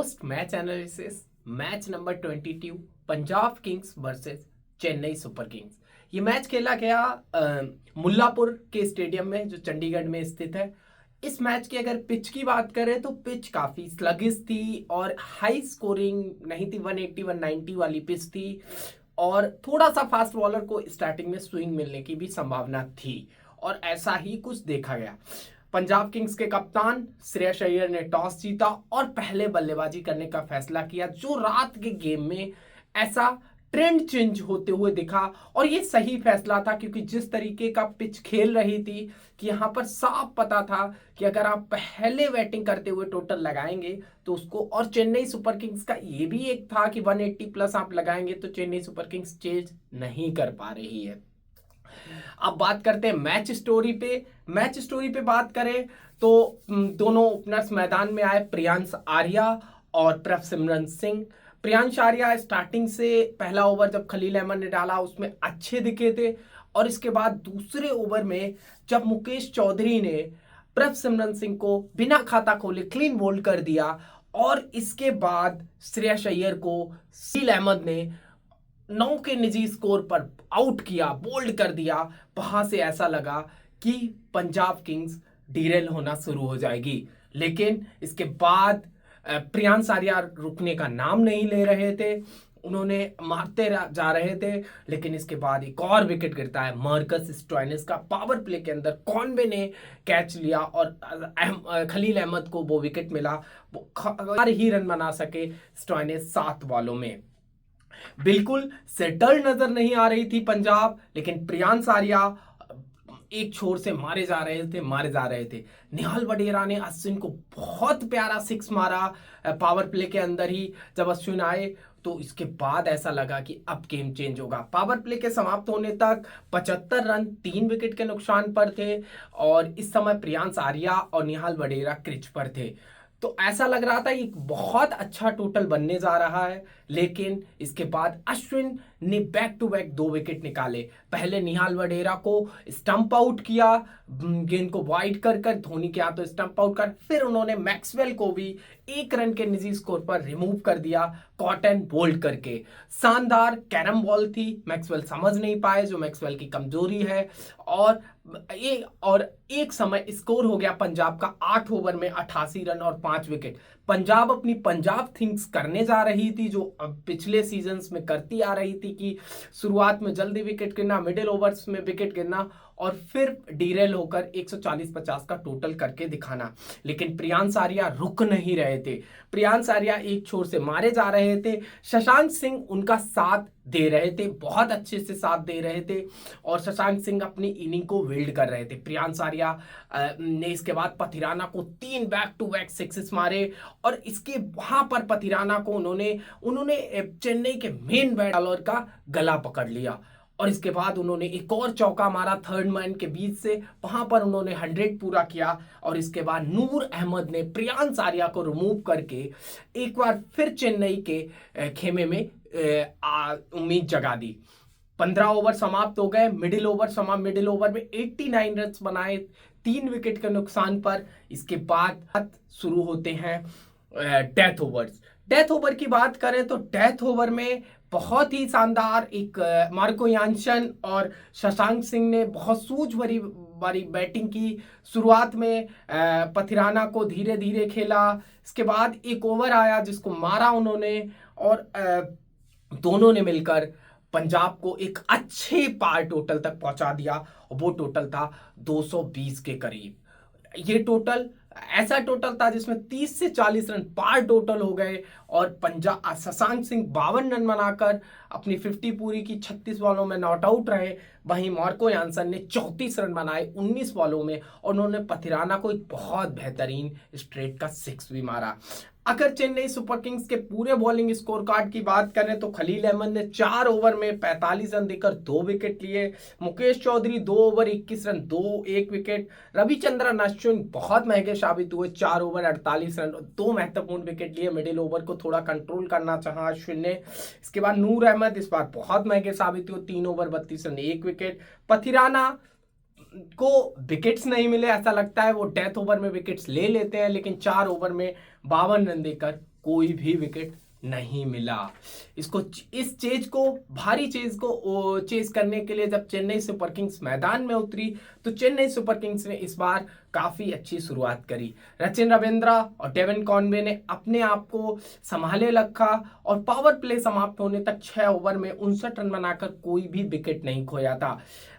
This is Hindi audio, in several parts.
Post match analysis match number 22 Punjab Kings versus Chennai super Kings. ये मैच खेला गया मुल्लापुर के स्टेडियम में जो चंडीगढ़ में स्थित है। इस मैच की अगर पिच की बात करें तो पिच काफी स्लगिश थी और हाई स्कोरिंग नहीं थी। 180 190 वाली पिच थी और थोड़ा सा फास्ट बॉलर को स्टार्टिंग में स्विंग मिलने की भी संभावना थी और ऐसा ही कुछ देखा गया। पंजाब किंग्स के कप्तान श्रेयस अय्यर ने टॉस जीता और पहले बल्लेबाजी करने का फैसला किया, जो रात के गेम में ऐसा ट्रेंड चेंज होते हुए दिखा। और ये सही फैसला था क्योंकि जिस तरीके का पिच खेल रही थी कि यहां पर साफ पता था कि अगर आप पहले बैटिंग करते हुए टोटल लगाएंगे तो उसको, और चेन्नई सुपर किंग्स का ये भी एक था कि 180 प्लस आप लगाएंगे तो चेन्नई सुपर किंग्स चेज नहीं कर पा रही है। अब बात करते हैं मैच स्टोरी पे। मैच स्टोरी पे बात करें तो दोनों ओपनर्स मैदान में आए, प्रियांश आर्या और प्रभसिमरन सिंह। प्रियांश आर्या स्टार्टिंग से पहला ओवर जब खलील अहमद ने डाला उसमें अच्छे दिखे थे और इसके बाद दूसरे ओवर में जब मुकेश चौधरी ने प्रभसिमरन सिंह को बिना खाता खोले क्लीन बोल्ड कर दिया और इसके बाद श्रेयस अय्यर को खलील अहमद ने 9 के निजी स्कोर पर आउट किया, बोल्ड कर दिया, वहां से ऐसा लगा कि पंजाब किंग्स डीरेल होना शुरू हो जाएगी। लेकिन इसके बाद प्रियांश आर्या रुकने का नाम नहीं ले रहे थे, उन्होंने मारते जा रहे थे। लेकिन इसके बाद एक और विकेट गिरता है मार्कस स्टोइनिस का। पावर प्ले के अंदर कॉनवे ने कैच लिया और खलील अहमद को वो विकेट मिला। वो ही रन बना सके स्टोइनिस 7 बॉलों में। बिल्कुल सेटल नजर नहीं आ रही थी पंजाब, लेकिन प्रियांश आर्या एक छोर से मारे जा रहे थे। निहाल वडेरा ने अश्विन को बहुत प्यारा 6 मारा पावर प्ले के अंदर ही। जब अश्विन आए तो इसके बाद ऐसा लगा कि अब गेम चेंज होगा। पावर प्ले के समाप्त होने तक 75 रन 3 विकेट के नुकसान पर थे और इस समय प्रियांश आर्या और निहाल वडेरा क्रीज पर थे। तो ऐसा लग रहा था एक बहुत अच्छा टोटल बनने जा रहा है। लेकिन इसके बाद अश्विन ने बैक टू बैक 2 विकेट निकाले। पहले निहाल वडेरा को स्टंप आउट किया, गेंद को वाइड कर धोनी के हाथों स्टंप आउट कर, फिर उन्होंने मैक्सवेल को भी 1 रन के निजी स्कोर पर रिमूव कर दिया कॉट एंड बोल्ड करके। शानदार कैरम बॉल थी, मैक्सवेल समझ नहीं पाए, जो मैक्सवेल की कमजोरी है। और एक समय स्कोर हो गया पंजाब का 8 ओवर में 88 रन और 5 विकेट। पंजाब अपनी पंजाब थिंग्स करने जा रही थी जो पिछले सीजन्स में करती आ रही थी कि शुरुआत में जल्दी विकेट गिरना, मिडिल ओवर्स में विकेट गिरना और फिर डीरेल होकर 140-50 का टोटल करके दिखाना। लेकिन प्रियांश आर्या रुक नहीं रहे थे। प्रियांश आर्या एक छोर से मारे जा रहे थे, शशांक सिंह उनका साथ दे रहे थे, बहुत अच्छे से साथ दे रहे थे और शशांक सिंह अपनी इनिंग को विल्ड कर रहे थे। प्रियांश आर्या ने इसके बाद पथिराना को 3 बैक टू बैक 6 मारे और इसके वहां पर पथिराना को उन्होंने चेन्नई के मेन बैटर का गला पकड़ लिया और इसके बाद उन्होंने एक और चौका मारा थर्ड मैन के बीच से, वहां पर उन्होंने 100 पूरा किया और इसके बाद नूर अहमद ने प्रियांश आर्या को रिमूव करके एक बार फिर चेन्नई के खेमे में उम्मीद जगा दी। 15 ओवर समाप्त हो गए, मिडिल ओवर में 89 रन बनाए 3 विकेट के नुकसान पर। इसके बाद शुरू होते हैं डेथ ओवर की बात करें तो डेथ ओवर में बहुत ही शानदार एक मार्को यानसन और शशांक सिंह ने बहुत सूझ भरी बैटिंग की। शुरुआत में पथिराना को धीरे धीरे खेला, इसके बाद एक ओवर आया जिसको मारा उन्होंने और दोनों ने मिलकर पंजाब को एक अच्छे पार टोटल तक पहुंचा दिया और वो टोटल था 220 के करीब। ये टोटल ऐसा टोटल था जिसमें 30 से 40 रन पार टोटल हो गए और पंजाब शशांक सिंह 52 रन बनाकर अपनी 50 पूरी की, 36 बॉलों में नॉट आउट रहे। वहीं मार्को यानसन ने 34 रन बनाए 19 बॉलों में और उन्होंने पथिराना को एक बहुत बेहतरीन स्ट्रेट का 6 भी मारा। अगर चेन्नई सुपर किंग्स के पूरे बॉलिंग स्कोर कार्ड की बात करें तो खलील अहमद ने 4 ओवर में 45 रन देकर 2 विकेट लिए। Mukesh Choudhary 2 over 21 run 1 wicket. Ravichandran Ashwin बहुत महंगे साबित हुए, 4 ओवर 48 रन 2 महत्वपूर्ण विकेट लिए। मिडिल ओवर को थोड़ा कंट्रोल करना चाहा अश्विन ने। इसके बाद नूर अहमद इस बार बहुत महंगे साबित हुए, 3 ओवर 32 रन 1 विकेट। पथिराना को विकेट्स नहीं मिले, ऐसा लगता है वो डेथ ओवर में विकेट्स ले लेते हैं, लेकिन 4 ओवर में 52 रन देकर कोई भी विकेट नहीं मिला। इस चेज को, भारी चेज को चेज करने के लिए जब चेन्नई सुपर किंग्स मैदान में उतरी तो चेन्नई सुपर किंग्स ने इस बार काफी अच्छी शुरुआत करी। सचिन रविंद्र और डेविन कॉनवे ने अपने आप को संभाले रखा और पावर प्ले समाप्त होने तक 6 ओवर में 59 रन बनाकर कोई भी विकेट नहीं खोया था।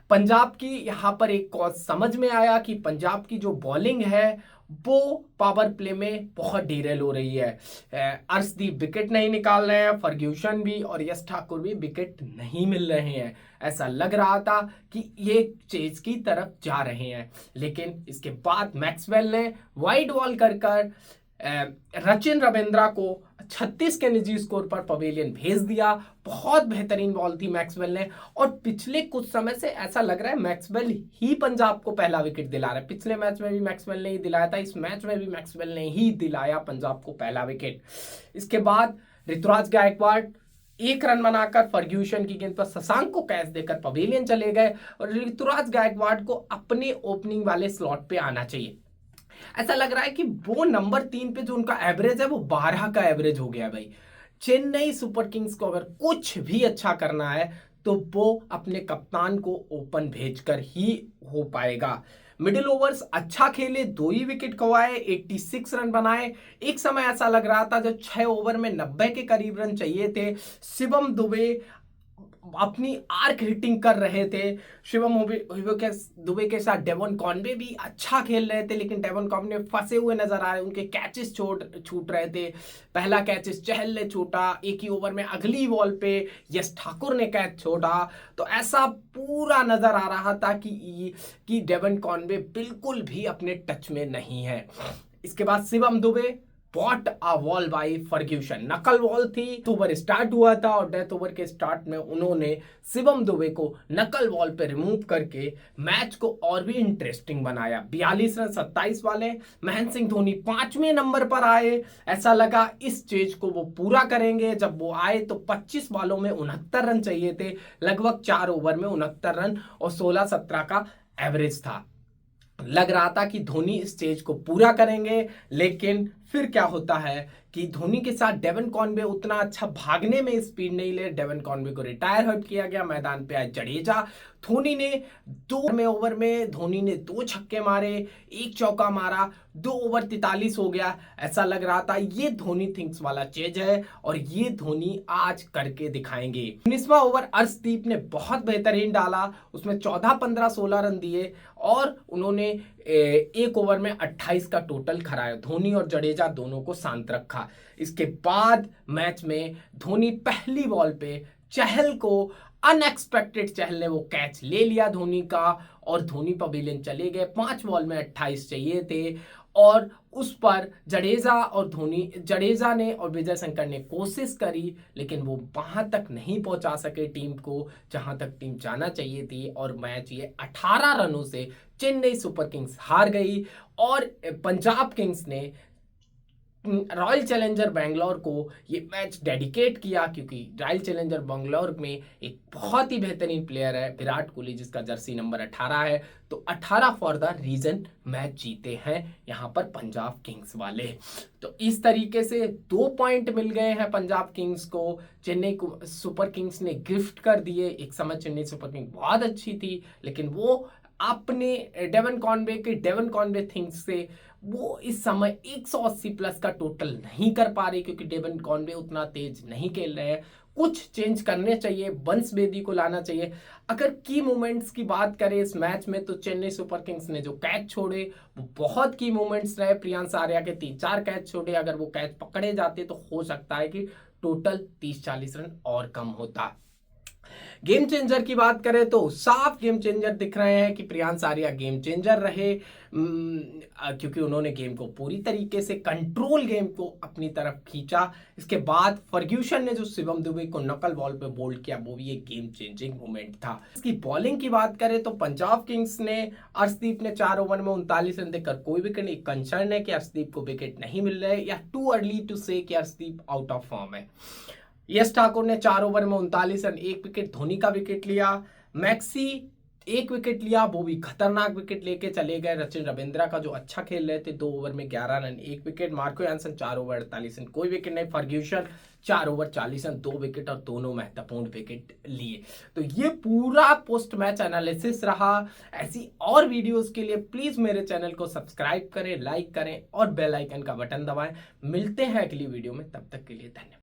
पंजाब की यहाँ पर एक कॉज समझ में आया कि पंजाब की जो बॉलिंग है वो पावर प्ले में बहुत डीरेल हो रही है। अर्शदीप विकेट नहीं निकाल रहे हैं, फर्ग्यूसन भी और यश ठाकुर भी विकेट नहीं मिल रहे हैं। ऐसा लग रहा था कि ये चेज की तरफ जा रहे हैं, लेकिन इसके बाद मैक्सवेल ने वाइड बॉल कर सचिन रविंद्र को 36 के निजी स्कोर पर पवेलियन भेज दिया। बहुत बेहतरीन बॉल थी मैक्सवेल ने, और पिछले कुछ समय से ऐसा लग रहा है मैक्सवेल ही पंजाब को पहला विकेट दिला रहा है। पिछले मैच में भी मैक्सवेल ने ही दिलाया था, इस मैच में भी मैक्सवेल ने ही दिलाया पंजाब को पहला विकेट। इसके बाद ऋतुराज गायकवाड़ 1 रन बनाकर फर्ग्यूसन की गेंद पर शशांक को कैच देकर पवेलियन चले गए, और ऋतुराज गायकवाड़ को अपने ओपनिंग वाले स्लॉट पे आना चाहिए। ऐसा लग रहा है कि वो नंबर 3 पे जो उनका एवरेज है वो 12 का एवरेज हो गया भाई। चेन्नई सुपर किंग्स को अगर कुछ भी अच्छा करना है तो वो अपने कप्तान को ओपन भेजकर ही हो पाएगा। मिडिल ओवर्स अच्छा खेले, 2 ही विकेट खवाए, 86 रन बनाए। एक समय ऐसा लग रहा था जब 6 ओवर में 90 के करीब रन चाहिए थे, शिवम दुबे अपनी आर्क हिटिंग कर रहे थे। शिवम दुबे के साथ डेवन कॉनवे भी अच्छा खेल रहे थे, लेकिन डेवन कॉनवे फंसे हुए नजर आ रहे, उनके कैचेस छूट रहे थे। पहला कैचेस चहल ने छूटा, एक ही ओवर में अगली बॉल पे यश ठाकुर ने कैच छोड़ा, तो ऐसा पूरा नजर आ रहा था कि डेवन कॉनवे बिल्कुल भी अपने टच में नहीं है। इसके बाद Shivam Dube bought a ball by Ferguson, knuckle ball थी। ओवर स्टार्ट हुआ था और डेथ ओवर के स्टार्ट में उन्होंने शिवम दुबे को नकल बॉल पे रिमूव करके मैच को और भी इंटरेस्टिंग बनाया। 42 रन 27 वाले महेंद्र सिंह धोनी 5वें नंबर पर आए। ऐसा लगा इस चेज को वो पूरा करेंगे। जब वो आए तो 25 बॉलों में 69 रन चाहिए थे, लगभग 4 ओवर में 69 रन और 16-17 का एवरेज था। लग रहा था कि धोनी इस स्टेज को पूरा करेंगे, लेकिन फिर क्या होता है कि धोनी के साथ डेवन कॉनवे उतना अच्छा भागने में स्पीड नहीं ले। डेवन कॉनवे को रिटायर हट किया गया, मैदान पे आए जडेजा। धोनी ने 2 ओवर में धोनी ने 2 छक्के मारे, 1 चौका मारा, 2 ओवर 43 हो गया। ऐसा लग रहा था ये धोनी थिंक्स वाला चेज है और ये धोनी आज करके दिखाएंगे। 19वां ओवर अर्शदीप ने बहुत बेहतरीन डाला, उसमें 14, 15, 16 रन दिए और उन्होंने 1 ओवर में 28 का टोटल खराया। धोनी और जडेजा दोनों को शांत रखा। इसके बाद मैच में धोनी पहली बॉल पे चहल को अनएक्सपेक्टेड, चहल ने वो कैच ले लिया धोनी का और धोनी पवेलियन चले गए। 5 बॉल में 28 चाहिए थे और उस पर जडेजा ने और विजय शंकर ने कोशिश करी, लेकिन वो वहां तक नहीं पहुंचा सके टीम को जहां तक टीम जाना चाहिए थी और मैच ये 18 रनों से चेन्नई सुपर किंग्स हार गई। और पंजाब किंग्स ने रॉयल चैलेंजर बैंगलोर को ये मैच डेडिकेट किया, क्योंकि रॉयल चैलेंजर बैंगलोर में एक बहुत ही बेहतरीन प्लेयर है विराट कोहली, जिसका जर्सी नंबर 18 है। तो 18 फॉर द रीजन मैच जीते हैं यहाँ पर पंजाब किंग्स वाले। तो इस तरीके से 2 पॉइंट मिल गए हैं पंजाब किंग्स को, चेन्नई सुपर किंग्स ने गिफ्ट कर दिए। एक समय चेन्नई सुपर किंग्स बहुत अच्छी थी, लेकिन वो अपने डेवन कॉनवे थिंग्स से वो इस समय 180 प्लस का टोटल नहीं कर पा रहे, क्योंकि डेवन कॉनवे उतना तेज नहीं खेल रहे हैं। कुछ चेंज करने चाहिए, बंस बेदी को लाना चाहिए। अगर की मोमेंट्स की बात करें इस मैच में तो चेन्नई सुपर किंग्स ने जो कैच छोड़े वो बहुत की मोमेंट्स रहे। प्रियांश आर्या के 3-4 कैच छोड़े, अगर वो कैच पकड़े जाते तो हो सकता है कि टोटल 30-40 रन और कम होता। गेम चेंजर की बात करें तो साफ गेम चेंजर दिख रहे हैं कि प्रियांश आर्या गेम चेंजर रहे, क्योंकि उन्होंने गेम को पूरी तरीके से कंट्रोल गेम को अपनी तरफ खींचा। इसके बाद फर्ग्यूसन ने जो शिवम दुबे को नकल बॉल पे बोल्ड किया वो भी एक गेम चेंजिंग मोमेंट था। इसकी बॉलिंग की बात करें तो पंजाब किंग्स ने अर्शदीप ने 4 ओवर में 39 रन देकर कोई विकेट नहीं। कंसर्न है कि अर्शदीप को विकेट नहीं मिल रहे या टू अर्ली टू से कि अर्शदीप आउट ऑफ फॉर्म है। यश ठाकुर ने 4 ओवर में 39 रन 1 विकेट, धोनी का विकेट लिया। मैक्सी एक विकेट लिया, वो भी खतरनाक विकेट लेके चले गए। सचिन रविंद्रा का जो अच्छा खेल रहे थे, 2 ओवर में 11 run 1 wicket. Marco Jansen 4 over 48 run कोई विकेट नहीं। फर्ग्यूसन 4 ओवर 40 रन 2 विकेट और दोनों महत्वपूर्ण विकेट लिए। तो ये पूरा पोस्ट मैच एनालिसिस रहा। ऐसी और वीडियोस के लिए प्लीज मेरे चैनल को सब्सक्राइब करें, लाइक करें और बेल आइकन का बटन दबाएं। मिलते हैं अगली वीडियो में, तब तक के लिए धन्यवाद।